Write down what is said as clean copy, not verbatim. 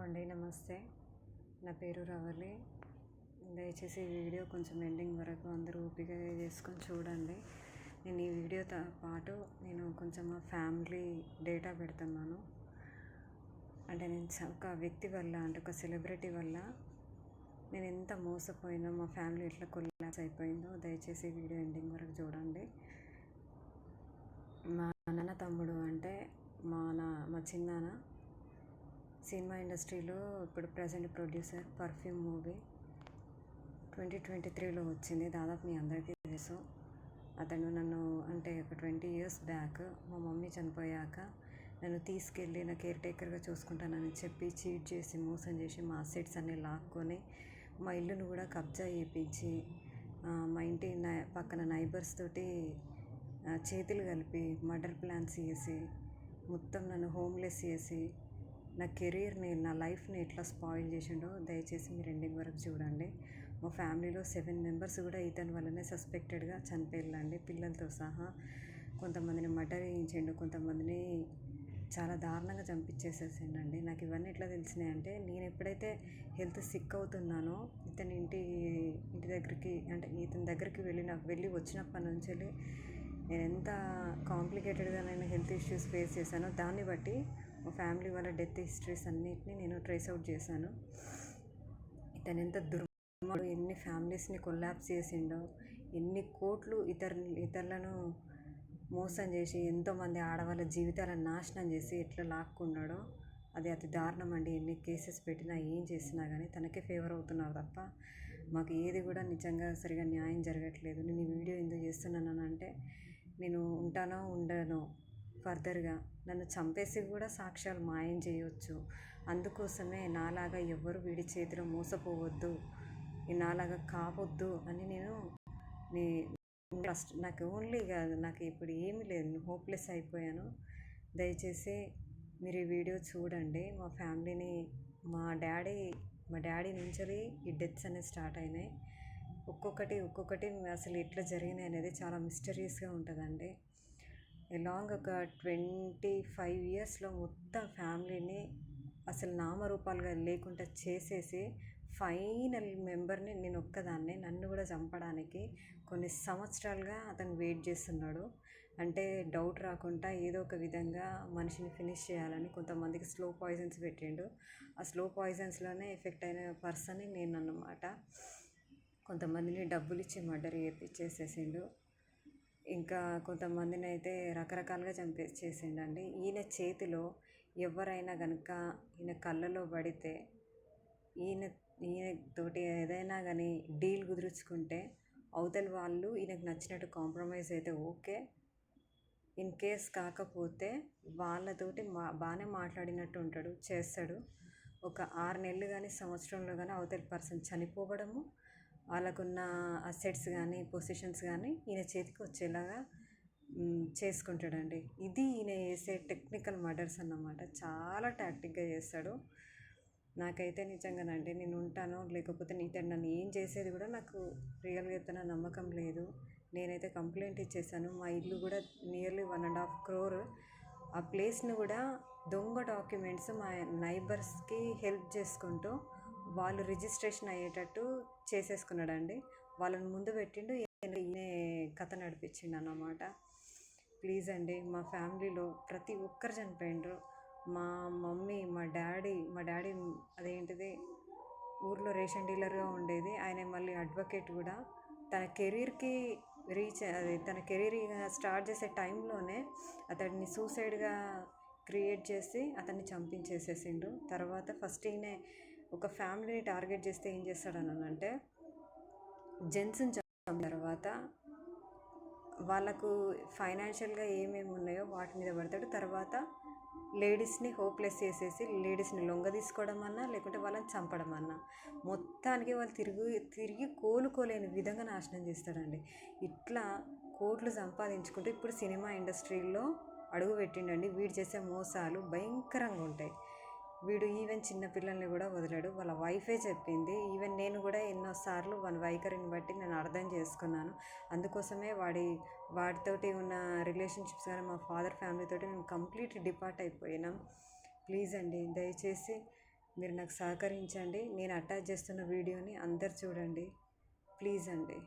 అండి, నమస్తే. నా పేరు రవలి. దయచేసి ఈ వీడియో కొంచెం ఎండింగ్ వరకు అందరూ ఓపిక చేసుకొని చూడండి. నేను ఈ వీడియోతో పాటు కొంచెం మా ఫ్యామిలీ డేటా పెడుతున్నాను. అంటే నేను ఒక వ్యక్తి వల్ల, అంటే ఒక సెలబ్రిటీ వల్ల నేను ఎంత మోసపోయినా, మా ఫ్యామిలీ ఎట్లా కొలాప్స్ అయిపోయిందో దయచేసి వీడియో ఎండింగ్ వరకు చూడండి. మా నాన్న తమ్ముడు అంటే మా చిన్నాన్న సినిమా ఇండస్ట్రీలో ఇప్పుడు ప్రజెంట్ ప్రొడ్యూసర్. పర్ఫ్యూమ్ మూవీ 2023లో వచ్చింది. దాదాపు మీ అందరికీ తెలుసు. అతను నన్ను అంటే ఒక 20 years బ్యాక్ మా మమ్మీ చనిపోయాక నన్ను తీసుకెళ్ళి నా కేర్ టేకర్గా చూసుకుంటానని చెప్పి చీట్ చేసి, మోసం చేసి, మా అసెట్స్ అన్నీ లాక్కొని మా ఇల్లును కూడా కబ్జా చేయించి, మా ఇంటి పక్కన నైబర్స్ తోటి చేతులు కలిపి మర్డర్ ప్లాన్స్ చేసి, మొత్తం నన్ను హోమ్లెస్ చేసి, నా కెరీర్ని, నా లైఫ్ని ఎట్లా స్పాయిల్ చేసిండో దయచేసి మీరు ఎండింగ్ వరకు చూడండి. మా ఫ్యామిలీలో 7 members కూడా ఇతని వల్లనే సస్పెక్టెడ్గా చనిపోయిందండి, పిల్లలతో సహా. కొంతమందిని మర్డర్ చేయించిండు, కొంతమందిని చాలా దారుణంగా చంపించేసేసిండండి. నాకు ఇవన్నీ ఎట్లా తెలిసినాయంటే, నేను ఎప్పుడైతే హెల్త్ సిక్ అవుతున్నానో ఇంటి దగ్గరికి, అంటే ఇతని దగ్గరికి వెళ్ళి వచ్చినప్పటి నుంచి నేను ఎంత కాంప్లికేటెడ్గా నేను హెల్త్ ఇష్యూస్ ఫేస్ చేశానో దాన్ని బట్టి మా ఫ్యామిలీ వాళ్ళ డెత్ హిస్టరీస్ అన్నిటిని నేను ట్రేస్ అవుట్ చేశాను. ఇతను ఎంత దుర్మార్గుడు, ఎన్ని ఫ్యామిలీస్ని కొలాప్స్ చేసిండో, ఎన్ని కోట్లు ఇతరులను మోసం చేసి, ఎంతోమంది ఆడవాళ్ళ జీవితాలను నాశనం చేసి ఎట్లా లాక్కున్నాడో అది అతి దారుణం అండి. ఎన్ని కేసెస్ పెట్టినా, ఏం చేసినా కానీ తనకే ఫేవర్ అవుతున్నారు తప్ప మాకు ఏది కూడా నిజంగా సరిగా న్యాయం జరగట్లేదు. నేను ఈ వీడియో ఎందుకు చేస్తున్నాను అంటే, నేను ఉంటానో ఉండనో ఫర్దర్గా నన్ను చంపేసి కూడా సాక్ష్యాలు మాయం చేయవచ్చు. అందుకోసమే నాలాగా ఎవ్వరు వీడి చేతిలో మోసపోవద్దు, నాలాగా కావద్దు అని నాకు ఓన్లీ కాదు, నాకు ఇప్పుడు ఏమీ లేదు, నేను హోప్లెస్ అయిపోయాను. దయచేసి మీరు ఈ వీడియో చూడండి. మా ఫ్యామిలీని, మా డాడీ నుంచి ఈ డెత్స్ అనేవి స్టార్ట్ అయినాయి. ఒక్కొక్కటి అసలు ఎట్లా జరిగినాయి అనేది చాలా మిస్టరీస్గా ఉంటుందండి. లాంగ్ ఒక 25 yearsలో మొత్తం ఫ్యామిలీని అసలు నామరూపాలుగా లేకుండా చేసేసి ఫైనల్ మెంబర్ని నేను ఒక్కదాన్నే, నన్ను కూడా చంపడానికి కొన్ని సంవత్సరాలుగా అతను వెయిట్ చేస్తున్నాడు. అంటే డౌట్ రాకుండా ఏదో ఒక విధంగా మనిషిని ఫినిష్ చేయాలని కొంతమందికి స్లో పాయిజన్స్ పెట్టిండు. ఆ స్లో పాయిజన్స్లోనే ఎఫెక్ట్ అయిన పర్సన్ నేను అన్నమాట. కొంతమందిని డబ్బులు ఇచ్చి మర్డర్ చేసేసిండు. ఇంకా కొంతమందిని అయితే రకరకాలుగా చంపేసేసిండండి. ఈయన చేతిలో ఎవరైనా కనుక ఈయన కళ్ళలో పడితే, ఈయనతోటి ఏదైనా కానీ డీల్ కుదుర్చుకుంటే అవతల వాళ్ళు ఈయనకు నచ్చినట్టు కాంప్రమైజ్ అయితే ఓకే. ఇన్ కేస్ కాకపోతే వాళ్ళతోటి బాగానే మాట్లాడినట్టు ఉంటాడు, చేస్తాడు. ఒక 6 నెలలు కానీ సంవత్సరంలో కానీ అవతల పర్సన్ చనిపోవడము, వాళ్ళకున్న అసెట్స్ కానీ పొజిషన్స్ కానీ ఈయన చేతికి వచ్చేలాగా చేసుకుంటాడండి. ఇది ఈయన చేసే టెక్నికల్ మర్డర్స్ అన్నమాట. చాలా టాక్టిక్గా చేస్తాడు. నాకైతే నిజంగానండి, నేను ఉంటానో లేకపోతే ఇతను నన్ను ఏం చేసేది కూడా నాకు రియల్గా చెప్తున్న నమ్మకం లేదు. నేనైతే కంప్లైంట్ ఇచ్చేసాను. మా ఇల్లు కూడా నియర్లీ 1.5 crore. ఆ ప్లేస్ని కూడా దొంగ డాక్యుమెంట్స్ మా నైబర్స్కి హెల్ప్ చేసుకుంటూ వాళ్ళు రిజిస్ట్రేషన్ అయ్యేటట్టు చేసేసుకున్నాడండి. వాళ్ళని ముందు పెట్టిండు, ఈయన కథ నడిపించిండు అన్నమాట. ప్లీజ్ అండి, మా ఫ్యామిలీలో ప్రతి ఒక్కరు చనిపోయిండ్రు. మా మమ్మీ, మా డాడీ అదేంటిది ఊర్లో రేషన్ డీలర్గా ఉండేది. ఆయన మళ్ళీ అడ్వకేట్ కూడా. తన కెరీర్కి తన కెరీర్ స్టార్ట్ చేసే టైంలోనే అతడిని సూసైడ్గా క్రియేట్ చేసి అతన్ని చంపించేసేసిండు. తర్వాత ఫస్ట్ ఈయన ఒక ఫ్యామిలీని టార్గెట్ చేస్తే ఏం చేస్తాడనంటే, జెంట్స్ని చంపిన తర్వాత వాళ్ళకు ఫైనాన్షియల్గా ఏమేమి ఉన్నాయో వాటి మీద పడతాడు. తర్వాత లేడీస్ని హోప్లెస్ చేసేసి లేడీస్ని లొంగ తీసుకోవడం అన్నా, లేకుంటే వాళ్ళని చంపడం అన్నా, మొత్తానికి వాళ్ళు తిరిగి కోలుకోలేని విధంగా నాశనం చేస్తాడండి. ఇట్లా కోట్లు సంపాదించుకుంటూ ఇప్పుడు సినిమా ఇండస్ట్రీలో అడుగు పెట్టిండండి. వీడు చేసే మోసాలు భయంకరంగా ఉంటాయి. వీడు ఈవెన్ చిన్నపిల్లల్ని కూడా వదలడు. వాళ్ళ వైఫే చెప్పింది. ఈవెన్ నేను కూడా ఎన్నోసార్లు వాళ్ళ వైఖరిని బట్టి నేను అర్థం చేసుకున్నాను. అందుకోసమే వాడితోటి ఉన్న రిలేషన్షిప్స్ కానీ మా ఫాదర్ ఫ్యామిలీతోటి నేను కంప్లీట్ డిపార్ట్ అయిపోయినాం. ప్లీజ్ అండి, దయచేసి మీరు నాకు సహకరించండి. నేను అటాచ్ చేస్తున్న వీడియోని అందరు చూడండి ప్లీజ్ అండి.